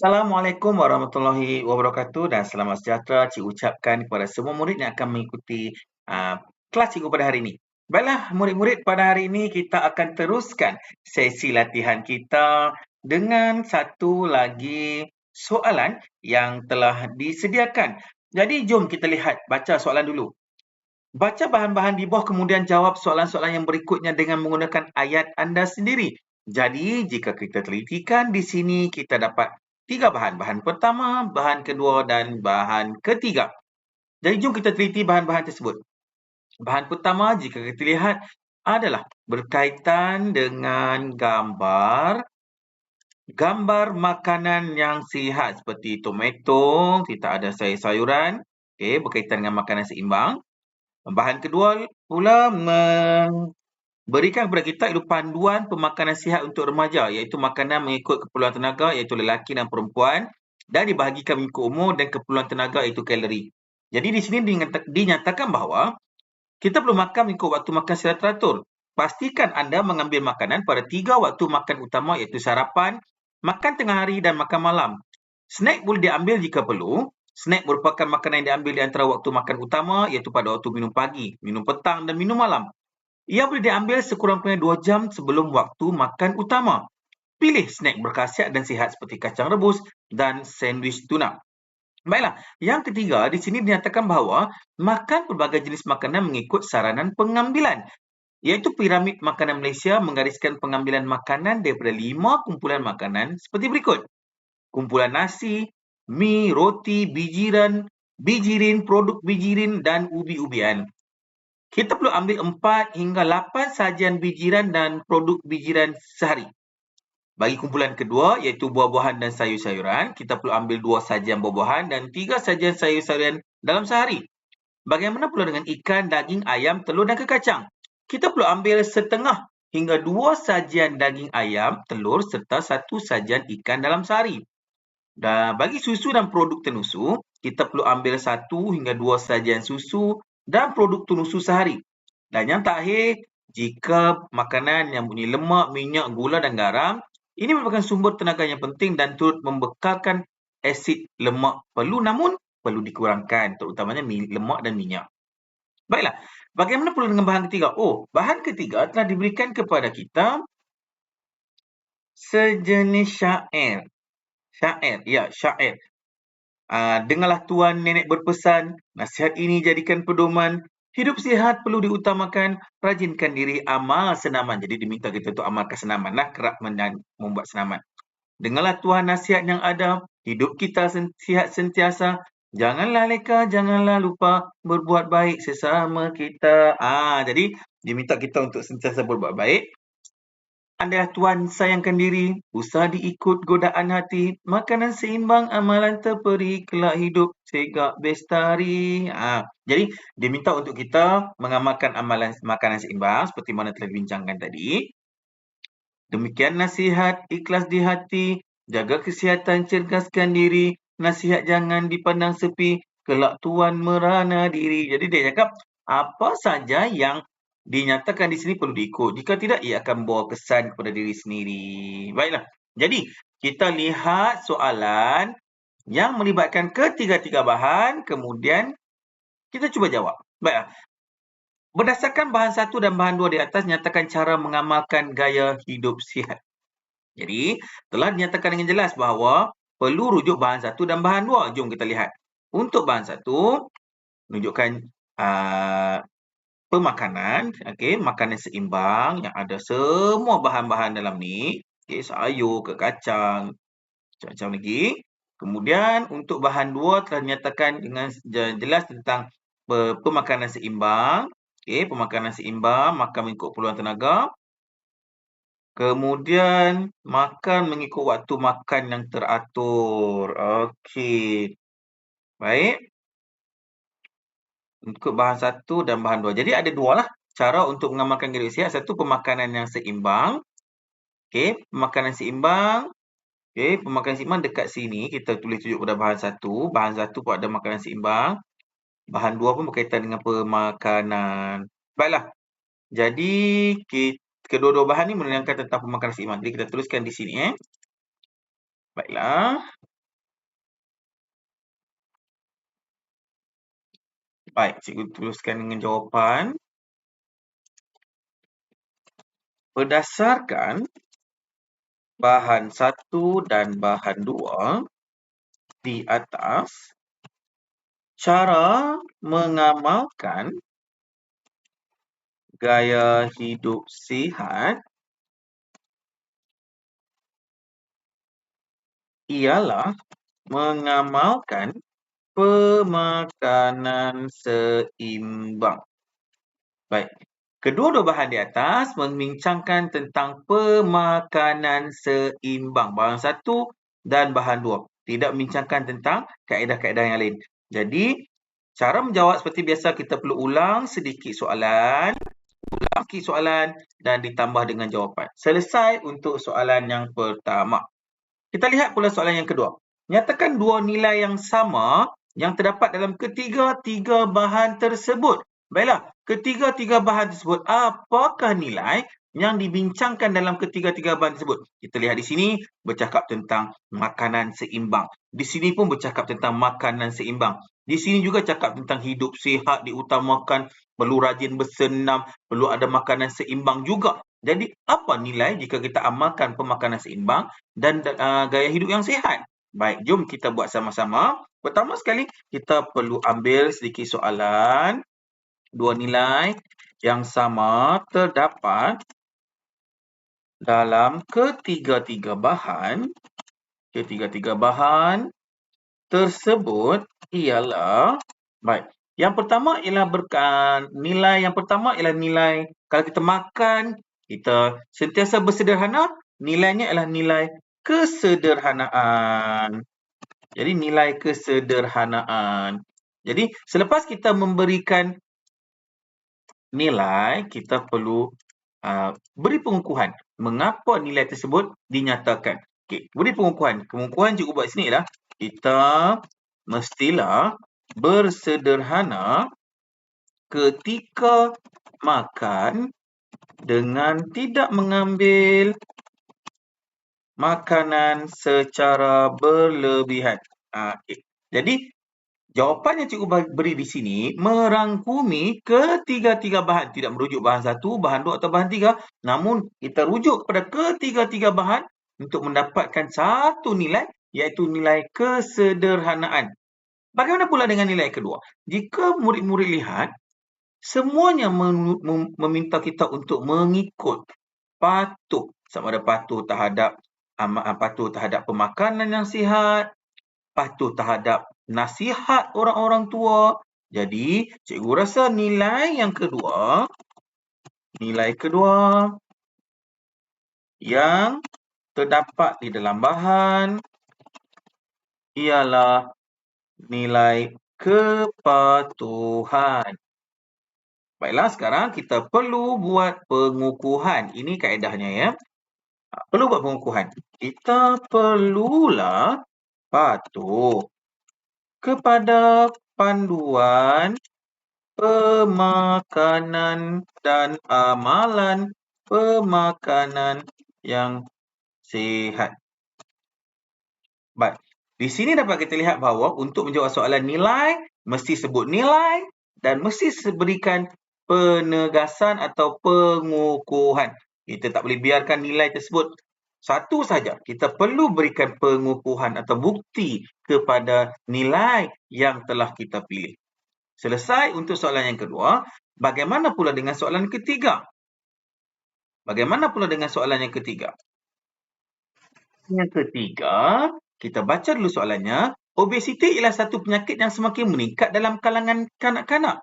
Assalamualaikum warahmatullahi wabarakatuh dan selamat sejahtera Cik ucapkan kepada semua murid yang akan mengikuti kelas cikgu pada hari ini. Baiklah, murid-murid, pada hari ini kita akan teruskan sesi latihan kita dengan satu lagi soalan yang telah disediakan. Jadi jom kita lihat, baca soalan dulu. Baca bahan-bahan di bawah kemudian jawab soalan-soalan yang berikutnya dengan menggunakan ayat anda sendiri. Jadi, jika kita telitikan di sini, kita dapat 3 bahan. Bahan pertama, bahan kedua dan bahan ketiga. Jadi, jom kita teliti bahan-bahan tersebut. Bahan pertama, jika kita lihat, adalah berkaitan dengan gambar makanan yang sihat seperti tomato, kita ada sayur-sayuran, berkaitan dengan makanan seimbang. Bahan kedua pula memberikan kepada kita iaitu panduan pemakanan sihat untuk remaja, iaitu makanan mengikut keperluan tenaga iaitu lelaki dan perempuan dan dibahagikan mengikut umur dan keperluan tenaga iaitu kalori. Jadi di sini dinyatakan bahawa kita perlu makan mengikut waktu makan secara teratur. Pastikan anda mengambil makanan pada 3 waktu makan utama iaitu sarapan, makan tengah hari dan makan malam. Snack boleh diambil jika perlu. Snack merupakan makanan yang diambil di antara waktu makan utama iaitu pada waktu minum pagi, minum petang dan minum malam. Ia boleh diambil sekurang-kurangnya 2 jam sebelum waktu makan utama. Pilih snack berkhasiat dan sihat seperti kacang rebus dan sandwich tuna. Baiklah, yang ketiga di sini dinyatakan bahawa makan pelbagai jenis makanan mengikut saranan pengambilan. Iaitu piramid makanan Malaysia menggariskan pengambilan makanan daripada 5 kumpulan makanan seperti berikut. Kumpulan nasi, mi, roti, bijirin, produk bijirin dan ubi-ubian. Kita perlu ambil 4 hingga 8 sajian bijiran dan produk bijiran sehari. Bagi kumpulan kedua, iaitu buah-buahan dan sayur-sayuran, kita perlu ambil 2 sajian buah-buahan dan 3 sajian sayur-sayuran dalam sehari. Bagaimana pula dengan ikan, daging, ayam, telur dan kekacang? Kita perlu ambil setengah hingga 2 sajian daging ayam, telur serta 1 sajian ikan dalam sehari. Dan bagi susu dan produk tenusu, kita perlu ambil 1 hingga 2 sajian susu dan produk tenusu sehari. Dan yang terakhir, jika makanan yang mempunyai lemak, minyak, gula dan garam, ini merupakan sumber tenaga yang penting dan turut membekalkan asid lemak namun perlu dikurangkan, terutamanya lemak dan minyak. Baiklah, bagaimana pula dengan bahan ketiga? Bahan ketiga telah diberikan kepada kita sejenis syair. Syair. Dengarlah tuan nenek berpesan, nasihat ini jadikan pedoman. Hidup sihat perlu diutamakan, rajinkan diri, amal senaman. Jadi diminta kita untuk amalkan senaman lah, kerap membuat senaman. Dengarlah tuan nasihat yang ada, hidup kita sihat sentiasa. Janganlah leka, janganlah lupa berbuat baik sesama kita. Jadi diminta kita untuk sentiasa berbuat baik. Andailah tuan sayangkan diri, usah diikut godaan hati, makanan seimbang, amalan terperi, kelak hidup segak bestari. Jadi, dia minta untuk kita mengamalkan amalan makanan seimbang seperti mana telah dibincangkan tadi. Demikian nasihat, ikhlas di hati, jaga kesihatan, cerdaskan diri, nasihat jangan dipandang sepi, kelak tuan merana diri. Jadi dia cakap, apa saja yang dinyatakan di sini perlu diikut. Jika tidak, ia akan membawa kesan kepada diri sendiri. Baiklah. Jadi, kita lihat soalan yang melibatkan ketiga-tiga bahan, kemudian kita cuba jawab. Baiklah. Berdasarkan bahan 1 dan bahan 2 di atas, nyatakan cara mengamalkan gaya hidup sihat. Jadi, telah dinyatakan dengan jelas bahawa perlu rujuk bahan 1 dan bahan 2. Jom kita lihat. Untuk bahan 1, menunjukkan pemakanan, makanan seimbang yang ada semua bahan-bahan dalam ni, sayur ke kacang, macam-macam lagi. Kemudian untuk bahan 2 telah dinyatakan dengan jelas tentang pemakanan seimbang. Pemakanan seimbang, makan mengikut keperluan tenaga. Kemudian makan mengikut waktu makan yang teratur. Baik. Untuk bahan 1 dan bahan 2. Jadi ada 2 lah cara untuk mengamalkan gaya hidup sihat. Satu, pemakanan yang seimbang. Pemakanan seimbang. Pemakanan seimbang dekat sini kita tulis tunjuk pada bahan 1. Bahan 1 pun ada makanan seimbang. Bahan 2 pun berkaitan dengan pemakanan. Baiklah. Jadi kedua-dua bahan ni menerangkan tentang pemakanan seimbang. Jadi kita tuliskan di sini. Baiklah. Baik, cikgu teruskan dengan jawapan. Berdasarkan bahan 1 dan bahan 2 di atas, cara mengamalkan gaya hidup sihat ialah mengamalkan pemakanan seimbang. Baik. Kedua-dua bahan di atas membincangkan tentang pemakanan seimbang. Bahan 1 dan bahan 2. Tidak membincangkan tentang kaedah-kaedah yang lain. Jadi, cara menjawab seperti biasa, kita perlu ulang sedikit soalan, dan ditambah dengan jawapan. Selesai untuk soalan yang pertama. Kita lihat pula soalan yang kedua. Nyatakan dua nilai yang sama yang terdapat dalam ketiga-tiga bahan tersebut. Baiklah, ketiga-tiga bahan tersebut, apakah nilai yang dibincangkan dalam ketiga-tiga bahan tersebut? Kita lihat di sini bercakap tentang makanan seimbang. Di sini pun bercakap tentang makanan seimbang. Di sini juga cakap tentang hidup sihat diutamakan, perlu rajin bersenam, perlu ada makanan seimbang juga. Jadi, apa nilai jika kita amalkan pemakanan seimbang dan gaya hidup yang sihat? Baik, jom kita buat sama-sama. Pertama sekali, kita perlu ambil sedikit soalan. Dua nilai yang sama terdapat dalam ketiga-tiga bahan tersebut ialah, baik, yang pertama ialah nilai yang pertama ialah nilai kalau kita makan, kita sentiasa bersederhana, nilainya ialah nilai kesederhanaan. Jadi nilai kesederhanaan. Jadi selepas kita memberikan nilai, kita perlu beri pengukuhan mengapa nilai tersebut dinyatakan. Okey, beri pengukuhan. Pengukuhan cikgu buat sini ialah kita mestilah bersederhana ketika makan dengan tidak mengambil makanan secara berlebihan. Okay. Jadi, jawapan yang cikgu beri di sini merangkumi ketiga-tiga bahan. Tidak merujuk bahan 1, bahan 2 atau bahan 3. Namun, kita rujuk kepada ketiga-tiga bahan untuk mendapatkan satu nilai, iaitu nilai kesederhanaan. Bagaimana pula dengan nilai kedua? Jika murid-murid lihat, semuanya meminta kita untuk mengikut, patuh. Sama ada patuh terhadap pemakanan yang sihat, patuh terhadap nasihat orang-orang tua. Jadi, cikgu rasa nilai kedua yang terdapat di dalam bahan ialah nilai kepatuhan. Baiklah, sekarang kita perlu buat pengukuhan. Ini kaedahnya ya. Perlu buat pengukuhan. Kita perlulah patuh kepada panduan pemakanan dan amalan pemakanan yang sihat. Baik. Di sini dapat kita lihat bahawa untuk menjawab soalan nilai, mesti sebut nilai dan mesti berikan penegasan atau pengukuhan. Kita tak boleh biarkan nilai tersebut satu saja. Kita perlu berikan pengukuhan atau bukti kepada nilai yang telah kita pilih. Selesai untuk soalan yang kedua. Bagaimana pula dengan soalan ketiga? Yang ketiga, kita baca dulu soalannya. Obesiti ialah satu penyakit yang semakin meningkat dalam kalangan kanak-kanak.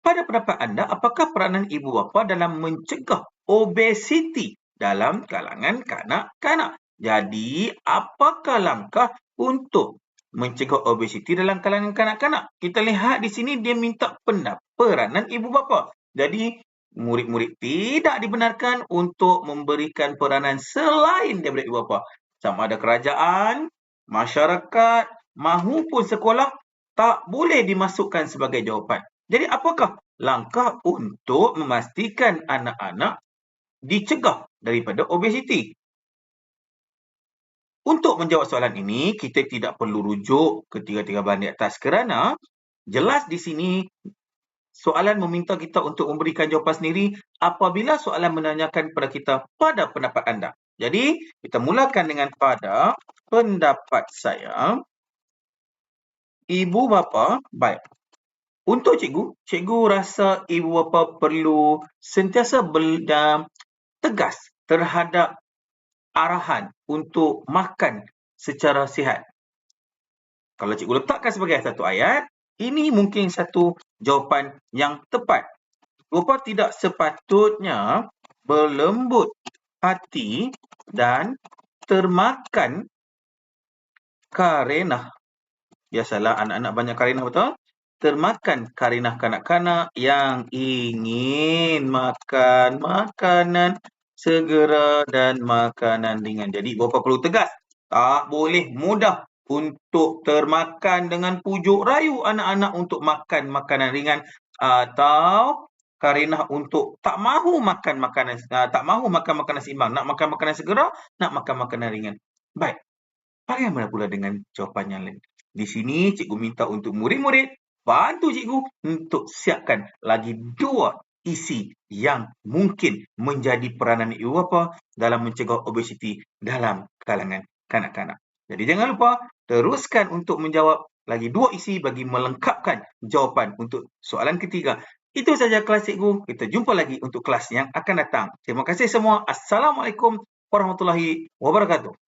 Pada pendapat anda, apakah peranan ibu bapa dalam mencegah obesiti dalam kalangan kanak-kanak? Jadi, apakah langkah untuk mencegah obesiti dalam kalangan kanak-kanak? Kita lihat di sini dia minta peranan ibu bapa. Jadi, murid-murid tidak dibenarkan untuk memberikan peranan selain daripada ibu bapa. Sama ada kerajaan, masyarakat, mahupun sekolah tak boleh dimasukkan sebagai jawapan. Jadi apakah langkah untuk memastikan anak-anak dicegah daripada obesiti? Untuk menjawab soalan ini, kita tidak perlu rujuk ketiga-tiga bahan di atas kerana jelas di sini soalan meminta kita untuk memberikan jawapan sendiri apabila soalan menanyakan kepada kita pada pendapat anda. Jadi, kita mulakan dengan pada pendapat saya. Ibu bapa, baik. Untuk cikgu rasa ibu bapa perlu sentiasa tegas terhadap arahan untuk makan secara sihat. Kalau cikgu letakkan sebagai satu ayat, ini mungkin satu jawapan yang tepat. Bapa tidak sepatutnya berlembut hati dan termakan karenah. Biasalah anak-anak banyak karenah, betul? Termakan karenah kanak-kanak yang ingin makan makanan segera dan makanan ringan. Jadi, bapa perlu tegas. Tak boleh mudah untuk termakan dengan pujuk rayu anak-anak untuk makan makanan ringan atau karenah untuk tak mahu makan makanan seimbang, nak makan makanan segera, nak makan makanan ringan. Baik. Bagaimana pula dengan jawapan yang lain? Di sini cikgu minta untuk murid-murid bantu cikgu untuk siapkan lagi 2 isi yang mungkin menjadi peranan ibu bapa dalam mencegah obesiti dalam kalangan kanak-kanak. Jadi jangan lupa teruskan untuk menjawab lagi 2 isi bagi melengkapkan jawapan untuk soalan ketiga. Itu saja kelas cikgu. Kita jumpa lagi untuk kelas yang akan datang. Terima kasih semua. Assalamualaikum warahmatullahi wabarakatuh.